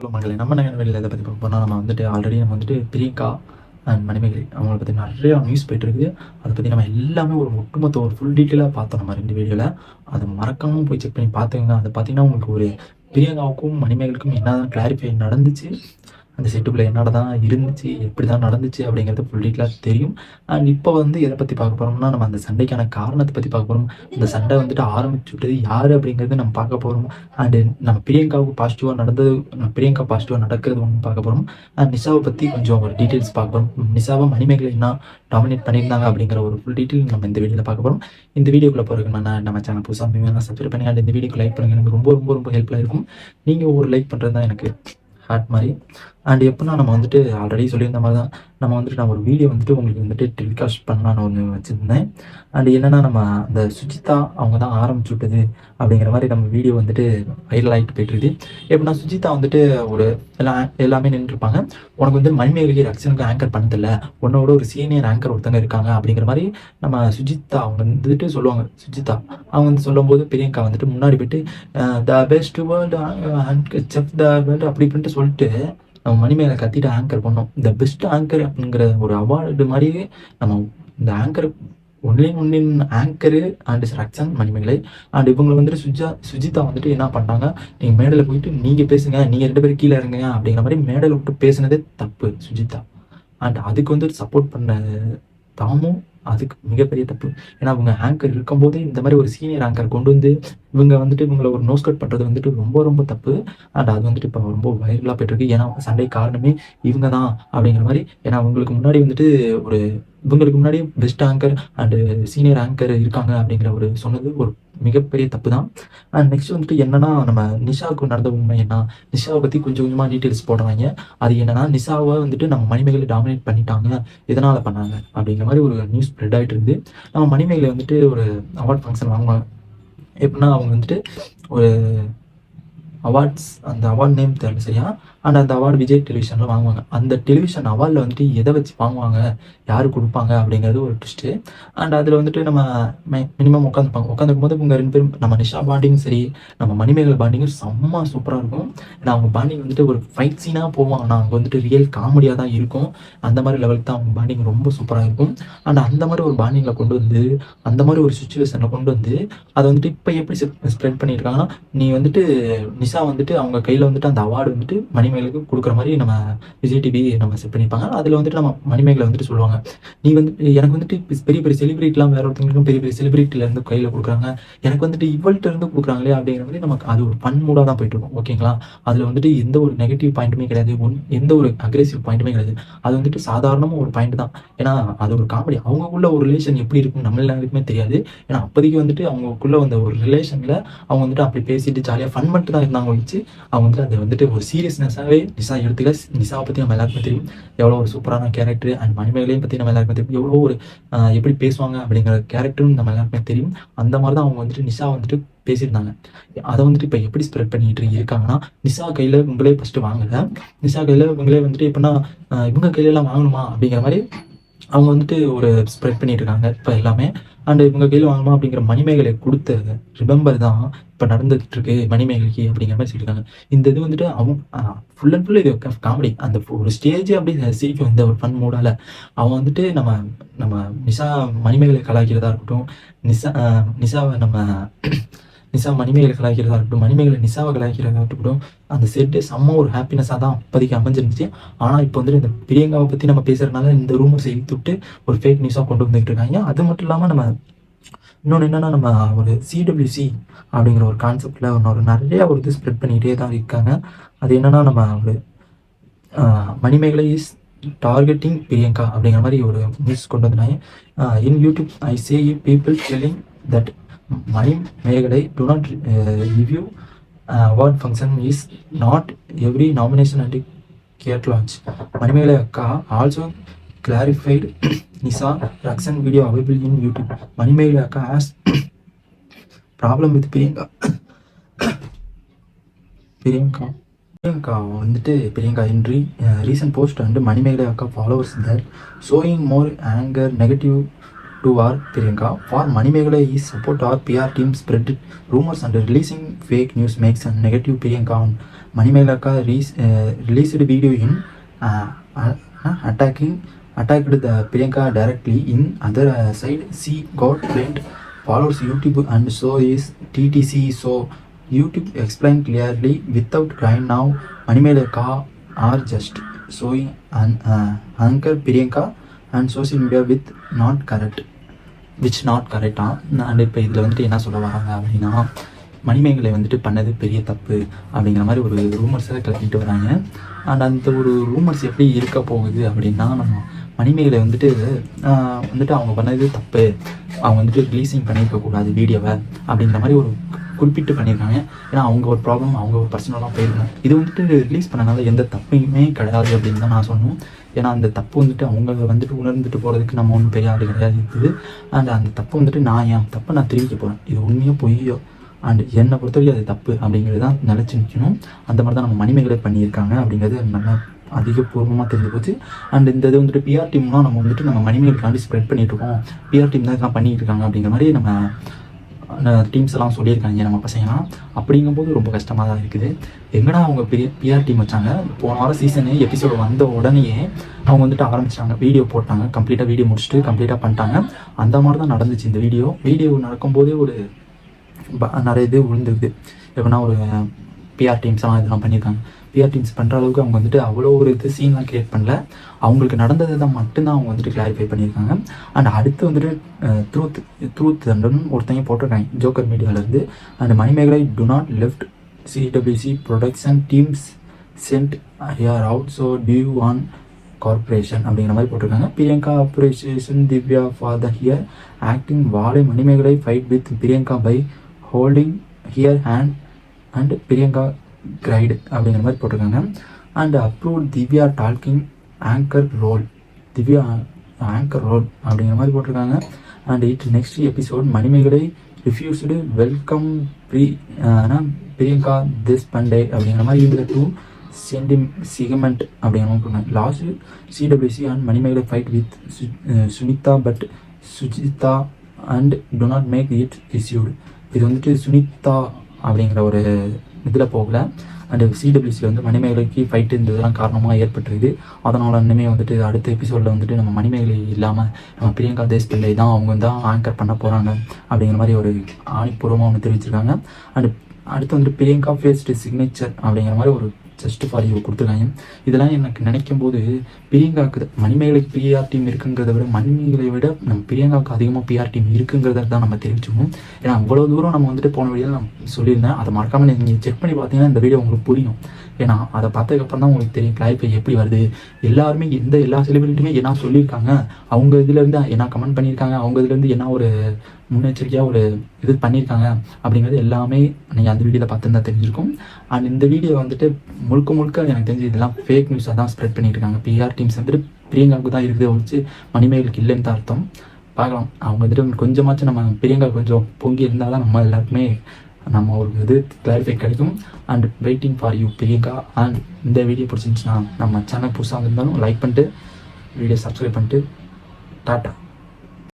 Hello மக்களே, நம்ம வெளியில் எதை பற்றி பார்க்க போனால் நம்ம வந்துட்டு ஆல்ரெடி நம்ம வந்துட்டு பிரியங்கா அண்ட் மணிமேகலை அவங்கள பற்றி நிறையா நியூஸ் போயிட்டுருக்கு. அதை பற்றி நம்ம எல்லாமே ஒரு ஒட்டுமொத்த ஒரு ஃபுல் டீட்டெயிலாக பார்த்தோம் நம்ம 2 வீடியோவில். அதை மறக்காமல் போய் செக் பண்ணி பார்த்துங்க. அதை பார்த்தீங்கன்னா உங்களுக்கு ஒரு பிரியங்காவுக்கும் மணிமேகலுக்கும் என்ன தான் கிளாரிஃபை நடந்துச்சு, அந்த செட்டுக்குள்ளே என்னோட தான் இருந்துச்சு, எப்படி தான் நடந்துச்சு அப்படிங்கிறது ஃபுல் டீட்டெயிலாக தெரியும். அண்ட் இப்போ வந்து எதை பற்றி பார்க்க போகிறோம்னா, நம்ம அந்த சண்டைக்கான காரணத்தை பற்றி பார்க்க போகிறோம். அந்த சண்டை வந்துட்டு ஆரம்பிச்சு விட்டது யார் அப்படிங்கிறது நம்ம பார்க்க போகிறோம். அண்டு நம்ம பிரியங்காவுக்கு பாசிட்டிவாக நடந்தது, பிரியங்கா பாசிட்டிவாக நடக்கிறது ஒன்று பார்க்க போகிறோம். அண்ட் நிஷாவை பற்றி கொஞ்சம் ஒரு டீட்டெயில்ஸ் பார்க்க போகிறோம். நிஷாவை மணிமேகலை என்ன டாமினேட் பண்ணியிருந்தாங்க அப்படிங்கிற ஒரு ஃபுல் டீட்டெயில் நம்ம இந்த வீடியோவில் பார்க்க போகிறோம். இந்த வீடியோக்குள்ளே போகிறதுக்கு நம்ம சேனல் புதுசாக சப்ஸ்கிரைப் பண்ணி அண்ட் இந்த வீடியோக்கு லைக் பண்ணுங்கள். எனக்கு ரொம்ப ரொம்ப ரொம்ப ஹெல்ப்ஃபுல்லாக இருக்கும். நீங்கள் ஒரு லைக் பண்ணுறது தான் எனக்கு ஹார்ட் மாதிரி. அண்ட் எப்படின்னா நம்ம வந்துட்டு ஆல்ரெடி சொல்லியிருந்த மாதிரி தான் நம்ம வந்துட்டு நான் ஒரு வீடியோ வந்துட்டு உங்களுக்கு வந்துட்டு டெலிகாஸ்ட் பண்ணலான்னு ஒன்று வச்சுருந்தேன். அண்ட் என்னென்னா நம்ம அந்த சுஜிதா அவங்க தான் ஆரம்பிச்சு விட்டது அப்படிங்கிற மாதிரி நம்ம வீடியோ வந்துட்டு வைரல் ஆகிட்டு போயிட்டுருக்குது. எப்படின்னா சுஜிதா வந்துட்டு ஒரு எல்லாமே நின்றுருப்பாங்க. உனக்கு வந்து மணிமேகலை ரக்ஷனுக்கு ஆங்கர் பண்ணதில்லை, உன்னோட ஒரு சீனியர் ஆங்கர் ஒருத்தங்க இருக்காங்க அப்படிங்கிற மாதிரி நம்ம சுஜிதா அவங்க வந்துட்டு சொல்லுவாங்க. சுஜிதா அவங்க வந்து சொல்லும்போது பிரியங்கா வந்துட்டு முன்னாடி போய்ட்டு the best world chef the world அப்படி இப்படின்ட்டு சொல்லிட்டு நம்ம மணிமேகலை கத்திட்டு ஆங்கர் பண்ணோம். இந்த பெஸ்ட் ஆங்கர் அப்படிங்கிற ஒரு அவார்டு மாதிரியே நம்ம இந்த anchor online anchor and Rakshan Manimegalai and இவங்களை வந்துட்டு சுஜிதா வந்துட்டு என்ன பண்ணாங்க, நீங்கள் மேடையில் போயிட்டு நீங்கள் பேசுங்க, நீங்கள் 2 பேரும் கீழே இருங்க அப்படிங்கிற மாதிரி மேடையில் விட்டு பேசுனதே தப்பு சுஜிதா. அண்ட் அதுக்கு வந்துட்டு சப்போர்ட் பண்ண தாமும் அதுக்கு மிகப்பெரிய தப்பு. ஏன்னா அவங்க ஆங்கர் இருக்கும்போது இந்த மாதிரி ஒரு சீனியர் ஆங்கர் கொண்டு வந்து இவங்க வந்துட்டு இவங்களை ஒரு நோஸ் கட் பண்ணுறது வந்துட்டு ரொம்ப ரொம்ப தப்பு. அண்ட் அது வந்துட்டு இப்போ ரொம்ப வைரலாக போயிட்டுருக்கு. ஏன்னா சண்டை காரணமே இவங்க தான் அப்படிங்கிற மாதிரி. ஏன்னா அவங்களுக்கு முன்னாடி வந்துட்டு இவங்களுக்கு முன்னாடி best anchor and senior anchor இருக்காங்க அப்படிங்கிற ஒரு சொன்னது ஒரு மிகப்பெரிய தப்பு தான். அண்ட் நெக்ஸ்ட் வந்துட்டு என்னன்னா நம்ம நிஷாவுக்கு நடந்த உண்மை என்ன, நிஷாவை பற்றி கொஞ்சம் கொஞ்சமாக டீட்டெயில்ஸ் போடுறாங்க. அது என்னன்னா நிஷாவை வந்துட்டு நம்ம மணிமேகலை டாமினேட் பண்ணிட்டாங்க, எதனால் பண்ணாங்க அப்படிங்கிற மாதிரி ஒரு நியூஸ் ஸ்ப்ரெட் ஆகிட்டு இருக்குது. நம்ம மணிமேகலை வந்துட்டு ஒரு அவார்ட் ஃபங்க்ஷன் வாங்குவாங்க. எப்படின்னா அவங்க வந்துட்டு ஒரு அவார்ட்ஸ், அந்த அவார்ட் நேம் தெரியல சரியா. அண்ட் அந்த அவார்டு விஜய் டெலிவிஷனில் வாங்குவாங்க. அந்த டெலிவிஷன் அவார்டில் வந்துட்டு எதை வச்சு வாங்குவாங்க, யார் கொடுப்பாங்க அப்படிங்கிறது ஒரு ட்விஸ்ட்டு. அண்ட் அதில் வந்துட்டு நம்ம மினிமம் உட்காந்துருக்கும் போது இவங்க 2 பேரும் நம்ம நிஷா பாண்டிங்கும் சரி, நம்ம மணிமேகலை பாண்டிங்கும் செம்ம சூப்பராக இருக்கும். ஏன்னா அவங்க பாண்டிங் வந்துட்டு ஒரு ஃபைட் சீனாக போவாங்க, ஆனால் அவங்க வந்துட்டு ரியல் காமெடியாக தான் இருக்கும். அந்த மாதிரி லெவலுக்கு தான் அவங்க பாண்டிங் ரொம்ப சூப்பராக இருக்கும். அண்ட் அந்த மாதிரி ஒரு பாண்டிங்கில் கொண்டு வந்து, அந்த மாதிரி ஒரு சுச்சுவேஷனில் கொண்டு வந்து அதை வந்துட்டு இப்போ எப்படி ஸ்ப்ரெட் பண்ணியிருக்காங்கன்னா, நீ வந்துட்டு நிஷா வந்துட்டு அவங்க கையில் வந்துட்டு அந்த அவார்டு வந்துட்டு மணிமேகலுக்கு கொடுக்குற மாதிரி நம்ம விஜய் டிவி நம்ம செட் பண்ணியிருப்பாங்க. அதில் வந்துட்டு நம்ம மணிமேகலை வந்துட்டு சொல்லுவாங்க, நீ வந்து எனக்கு வந்துட்டு பெரிய பெரிய செலிபிரிட்டிலாம் வேற ஒருத்தவங்களுக்கும் பெரிய பெரிய செலிபிரிட்டிலேருந்து கையில் கொடுக்குறாங்க, எனக்கு வந்துட்டு இவள்கிட்ட இருந்து கொடுக்குறாங்களே அப்படிங்கிற மாதிரி நமக்கு அது ஒரு ஃபன் மூடாக தான் போயிட்டு இருக்கும். ஓகேங்களா, அதில் வந்துட்டு எந்த ஒரு நெகட்டிவ் பாயிண்ட்டுமே கிடையாது, எந்த ஒரு அக்ரெசிவ் பாயிண்ட்டுமே கிடையாது. அது வந்துட்டு சாதாரணமாக ஒரு பாயிண்ட் தான். ஏன்னா அது ஒரு காமெடி. அவங்களுக்குள்ள ஒரு ரிலேஷன் எப்படி இருக்கும் நம்ம எல்லாருக்குமே தெரியாது. ஏன்னா அப்போதைக்கு வந்துட்டு அவங்களுக்குள்ள வந்த ஒரு ரிலேஷனில் அவங்க வந்துட்டு அப்படி பேசிட்டு ஜாலியாக ஃபன் பண்ணிட்டு தான் இருந்தாங்க வச்சு அவங்க வந்துட்டு அதை வந்துட்டு ஒரு சீரியஸ்னஸாகவே நிஷா எடுத்துக்கல. நிஷாவை பற்றி நம்ம எல்லாருக்குமே தெரியும் எவ்வளோ ஒரு சூப்பரான கேரக்டர். அண்ட் மணிமேகலையும் பற்றி நம்ம எல்லாருக்குமே தெரியும் எவ்வளோ ஒரு எப்படி பேசுவாங்க அப்படிங்கிற கேரக்டரும் நம்ம எல்லாருக்குமே தெரியும். அந்த மாதிரி தான் அவங்க வந்துட்டு நிஷா வந்துட்டு பேசியிருந்தாங்க. அதை வந்துட்டு இப்போ எப்படி ஸ்ப்ரெட் பண்ணிட்டு இருக்காங்கன்னா, நிஷா கையில் இவங்களே ஃபஸ்ட்டு வாங்கலை, நிஷா கையில் இவங்களே வந்துட்டு எப்படின்னா இவங்க கையிலலாம் வாங்கணுமா அப்படிங்கிற மாதிரி அவங்க வந்துட்டு ஒரு ஸ்ப்ரெட் பண்ணிட்டு இருக்காங்க இப்போ எல்லாமே. அண்ட் இவங்க கையில் வாங்கணுமா அப்படிங்கிற மணிமேகலை கொடுத்த ரிமெம்பர் தான் இப்போ நடந்துட்டு இருக்கு மணிமேகலைக்கு அப்படிங்கிற மாதிரி சொல்லியிருக்காங்க. இந்த இது வந்துட்டு அவங்க ஃபுல் அண்ட் ஃபுல் இது காமெடி. அந்த ஒரு ஸ்டேஜ் அப்படி சிரிக்கும் இந்த ஒரு ஃபன் மூடால். அவன் வந்துட்டு நம்ம நிஷா மணிமேகலை கலாய்க்கிறதா இருக்கட்டும், நிஷாவை நிஷா மணிமேகலை கலாய்க்கிறதா இருக்கட்டும், மணிமேகலை நிஷாவை கலாய்க்கிறதா இருக்கட்டும், அந்த செட்டு செம்ம ஒரு ஹாப்பினஸாக தான் அப்போதைக்கு அமைஞ்சிருந்துச்சு. ஆனால் இப்போ வந்துட்டு இந்த பிரியங்காவை பற்றி நம்ம பேசுகிறதுனால இந்த ரூமர்ஸை இழுத்துவிட்டு ஒரு ஃபேக் நியூஸாக கொண்டு வந்துட்டு இருக்காங்க. அது மட்டும் இல்லாமல் நம்ம இன்னொன்று என்னென்னா நம்ம ஒரு சிடபிள்யூசி அப்படிங்கிற ஒரு கான்செப்டில் ஒரு நிறையா ஒரு இது ஸ்ப்ரெட் பண்ணிகிட்டே தான் இருக்காங்க. அது என்னென்னா நம்ம ஒரு மணிமேகலை இஸ் டார்கெட்டிங் பிரியங்கா அப்படிங்கிற மாதிரி ஒரு நியூஸ் கொண்டு வந்தாங்க. In YouTube I say people telling that Mani do not review award function is not every nomination and carte launch. Manimegala Akka also clarified Nisha Rakshan video available in YouTube. Manimegala Akka has problem with Priyanka வந்துட்டு Priyanka in recent post and Manimegala Akka followers that showing more anger, negative to our Priyanka. For Manimegala is support our PR team spread rumors and releasing fake news makes a negative Priyanka on Manimegala released video in attacked the Priyanka directly. In other side, she got blamed follows YouTube and so is TTC. So YouTube explained clearly without crying. Now Manimegala are just showing an anchor Priyanka and social media with not correct which not correct. And இப்போ இதில் வந்துட்டு என்ன சொல்ல வராங்க அப்படின்னா, மணிமேகலை வந்துட்டு பண்ணது பெரிய தப்பு அப்படிங்கிற மாதிரி ஒரு ரூமர்ஸை கிளப்பிட்டு வராங்க. அண்ட் அந்த ஒரு ரூமர்ஸ் எப்படி இருக்க போகுது அப்படின்னா, நம்ம மணிமேகலை வந்துட்டு அவங்க பண்ணது தப்பு, அவங்க வந்துட்டு ரிலீஸிங் பண்ணியிருக்கக்கூடாது வீடியோவை அப்படிங்கிற மாதிரி ஒரு குறிப்பிட்டு பண்ணியிருக்காங்க. ஏன்னா அவங்க ஒரு ப்ராப்ளம், அவங்க ஒரு பர்சனலாக போயிருக்காங்க. இது வந்துட்டு ரிலீஸ் பண்ணனால எந்த தப்பையுமே கிடையாது அப்படின்னு தான் நான் சொன்னோம். ஏன்னா அந்த தப்பு வந்துட்டு அவங்க வந்துட்டு உணர்ந்துட்டு போகிறதுக்கு நம்ம ஒன்றும் பெரிய ஆடு கிடையாது இருக்குது. அண்ட் அந்த தப்பு வந்துட்டு நான் என் தப்பை நான் தெரிவிக்க போகிறேன். இது உண்மையோ பொய்யோ அண்ட் என்னை பொறுத்தவரைக்கும் அது தப்பு அப்படிங்கிறது தான் நிலச்சி நிற்கணும். அந்த மாதிரி தான் நம்ம மணிமேகலை பண்ணியிருக்காங்க அப்படிங்கிறது நல்லா அதிகபூர்வமாக தெரிஞ்சு போச்சு. அண்ட் இந்த இது வந்துட்டு பிஆர் டீம்லாம் நம்ம வந்துட்டு நம்ம மணிமேகலைக்காண்டி ஸ்ப்ரெட் பண்ணிகிட்ருக்கோம், பிஆர் டீம் தான் இதெல்லாம் பண்ணிகிட்டு இருக்காங்க அப்படிங்கிற மாதிரி நம்ம டீம்ஸ் எல்லாம் சொல்லியிருக்காங்க நம்ம பசங்களாம். அப்படிங்கும்போது ரொம்ப கஷ்டமாக தான் இருக்குது. எங்கடா அவங்க பிஆர் டீம் வச்சாங்க? போன வாரம் சீசனு எபிசோடு வந்த உடனேயே அவங்க வந்துட்டு ஆரம்பிச்சிட்டாங்க, வீடியோ போட்டாங்க, கம்ப்ளீட்டாக வீடியோ முடிச்சுட்டு கம்ப்ளீட்டாக பண்ணிட்டாங்க. அந்த மாதிரி தான் நடந்துச்சு. இந்த வீடியோ நடக்கும்போதே ஒரு நிறைய இது விழுந்துருது. எப்படின்னா ஒரு பிஆர் டீம்ஸ்லாம் இதெல்லாம் பண்ணியிருக்காங்க. பிஆர் டீம்ஸ் பண்ணுற அளவுக்கு அவங்க வந்துட்டு அவ்வளோ ஒரு இது சீன்லாம் க்ரியேட் பண்ணல. அவங்களுக்கு நடந்ததை தான் மட்டும்தான் அவங்க வந்துட்டு கிளாரிஃபை பண்ணியிருக்காங்க. அண்ட் அடுத்து வந்துட்டு ட்ரூத் தண்டனும் ஒருத்தங்க போட்டிருக்காங்க ஜோக்கர் மீடியாவிலேருந்து. And Manimegalai do not left CWC production teams sent her out so due on corporation அப்படிங்கிற மாதிரி போட்டிருக்காங்க. Priyanka appreciation Divya for the her acting வாழை Manimegalai fight with Priyanka by holding her hand and Priyanka cried அப்படிங்கிற மாதிரி போட்டிருக்காங்க. And approve Divya talking anchor role அப்படிங்கிற மாதிரி போட்டிருக்காங்க. And it next episode Manimegalai refused welcome Priyanka Deshpande அப்படிங்கிற மாதிரி இந்த டூ சிகமெண்ட் அப்படிங்கிற மாதிரி போட்டாங்க. Last CWC and Manimegalai fight with Sunitha but Sujitha and do not make it இஸ்யூடு. இது வந்துட்டு சுனிதா அப்படிங்கிற ஒரு இதில் போகல. அண்டு சிடபிள்யூசியில் வந்து மணிமேகலைக்கு ஃபைட்டு இந்த இதெல்லாம் காரணமாக ஏற்பட்டுருது. அதனால் இன்னுமே வந்துட்டு அடுத்த எபிசோடில் வந்துட்டு நம்ம மணிமேகலை இல்லாமல் நம்ம பிரியங்கா தேஷ்பாண்டே தான் அவங்க தான் ஆங்கர் பண்ண போகிறாங்க அப்படிங்கிற மாதிரி ஒரு ஆணிப்பூர்வமாக ஒன்று தெரிவிச்சிருக்காங்க. அண்டு அடுத்து வந்துட்டு பிரியங்கா ஃபேஸ்டு சிக்னேச்சர் அப்படிங்கிற மாதிரி ஒரு ஜஸ்ட் ஃபார் யூ கொடுத்துருக்காங்க. இதெல்லாம் எனக்கு நினைக்கும் போது பிரியங்காவுக்கு மணிமேகலைக்கு பிஆர் டீம் இருக்குங்கிறத விட மணிமேகலை விட நம்ம பிரியங்காவுக்கு அதிகமாக பிஆர் டீம் இருக்குங்கிறத தான் நம்ம தெரிவிச்சுக்கணும். ஏன்னா அவ்வளோ தூரம் நம்ம வந்துட்டு போன வீடியோ நான் சொல்லியிருந்தேன். அதை மறக்காமல் நீங்கள் செக் பண்ணி பார்த்தீங்கன்னா இந்த வீடியோ உங்களுக்கு புரியும். ஏன்னா அதை பார்த்ததுக்கப்புறம் தான் உங்களுக்கு தெரியும் கிளாரிஃபை எப்படி வருது. எல்லாருமே எல்லா செலிபிரிட்டியுமே என்ன சொல்லியிருக்காங்க, அவங்க இதுலேருந்து என்ன கமெண்ட் பண்ணியிருக்காங்க, அவங்க இதுலேருந்து என்ன ஒரு முன்னெச்சரிக்கையாக ஒரு இது பண்ணியிருக்காங்க அப்படிங்கிறது எல்லாமே நீங்கள் அந்த வீடியோவில் பார்த்துருந்தா தெரிஞ்சிருக்கும். அண்ட் இந்த வீடியோ வந்துட்டு முழுக்க எனக்கு தெரிஞ்சு இதெல்லாம் ஃபேக் நியூஸாக தான் ஸ்ப்ரெட் பண்ணிட்டு இருக்காங்க. பிஆர் டீம்ஸ் வந்துட்டு பிரியங்காவுக்கு தான் இருக்குது ஒழிச்சு மணிமேகலுக்கு இல்லைன்னு தான் அர்த்தம். பார்க்கலாம், அவங்க வந்துட்டு கொஞ்சமாச்சும் நம்ம பிரியங்கா கொஞ்சம் பொங்கி இருந்தால் தான் நம்ம எல்லாருக்குமே நம்ம ஒரு இது கிளாரிஃபை கிடைக்கும். And waiting for you Priyanka. And இந்த வீடியோ பிடிச்சிருந்துச்சுன்னா நம்ம சேனல் புதுசாக இருந்தாலும் லைக் பண்ணிட்டு வீடியோ சப்ஸ்கிரைப் பண்ணிட்டு டாட்டா.